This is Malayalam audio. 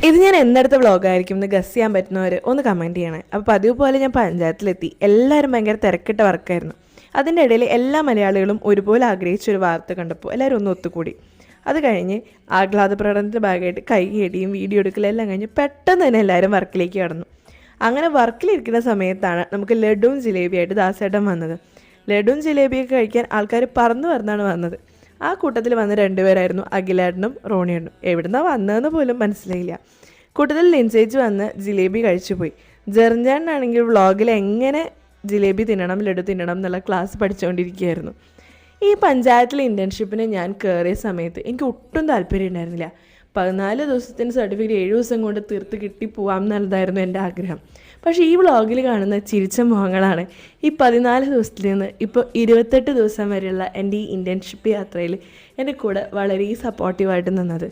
ഇത് ഞാൻ എന്നെടുത്ത വ്ളോഗായിരിക്കും എന്ന് ഗസ് ചെയ്യാൻ പറ്റുന്നവർ ഒന്ന് കമൻറ്റ് ചെയ്യണേ. അപ്പോൾ പതിവ് പോലെ ഞാൻ പഞ്ചായത്തിലെത്തി. എല്ലാവരും ഭയങ്കര തിരക്കിട്ട വർക്കായിരുന്നു. അതിൻ്റെ ഇടയിൽ എല്ലാ മലയാളികളും ഒരുപോലെ ആഗ്രഹിച്ചൊരു വാർത്ത കണ്ടപ്പോൾ എല്ലാവരും ഒന്ന് ഒത്തുകൂടി. അത് കഴിഞ്ഞ് ആഹ്ലാദ പ്രകടനത്തിൻ്റെ ഭാഗമായിട്ട് കൈയടിയും വീഡിയോ എടുക്കലും എല്ലാം കഴിഞ്ഞ് പെട്ടെന്ന് തന്നെ എല്ലാവരും വർക്കിലേക്ക് കടന്നു. അങ്ങനെ വർക്കിലിരിക്കുന്ന സമയത്താണ് നമുക്ക് ലഡുവും ജിലേബിയായിട്ട് ദാസേട്ടൻ വന്നത്. ലഡുവും ജിലേബിയൊക്കെ കഴിക്കാൻ ആൾക്കാർ പറന്ന് പറന്നാണ് വന്നത്. ആ കൂട്ടത്തിൽ വന്ന രണ്ടുപേരായിരുന്നു അഖിലേട്ടനും റോണിയേട്ടനും. എവിടുന്നാണ് വന്നതെന്ന് പോലും മനസ്സിലായില്ല. കൂട്ടത്തിൽ ലിൻസേജ് വന്ന് ജിലേബി കഴിച്ചു പോയി. ജെറിഞ്ചാനാണെങ്കിൽ വ്ളോഗിൽ എങ്ങനെ ജിലേബി തിന്നണം ലഡു തിന്നണം എന്നുള്ള ക്ലാസ് പഠിച്ചുകൊണ്ടിരിക്കുകയായിരുന്നു. ഈ പഞ്ചായത്തിലെ ഇൻറ്റേൺഷിപ്പിന് ഞാൻ കയറിയ സമയത്ത് എനിക്ക് ഒട്ടും താല്പര്യം ഉണ്ടായിരുന്നില്ല. 14 ദിവസത്തിന് സർട്ടിഫിക്കറ്റ് 7 ദിവസം കൊണ്ട് തീർത്ത് കിട്ടി പോവാം എന്നുള്ളതായിരുന്നു എൻ്റെ ആഗ്രഹം. പക്ഷേ ഈ വ്ളോഗിൽ കാണുന്ന ചിരിച്ച മുഖങ്ങളാണ് ഈ 14 ദിവസത്തിൽ നിന്ന് ഇപ്പോൾ 28 ദിവസം വരെയുള്ള എൻ്റെ ഈ ഇൻറ്റേൺഷിപ്പ് യാത്രയിൽ എൻ്റെ കൂടെ വളരെ സപ്പോർട്ടീവായിട്ട് നിന്നത്.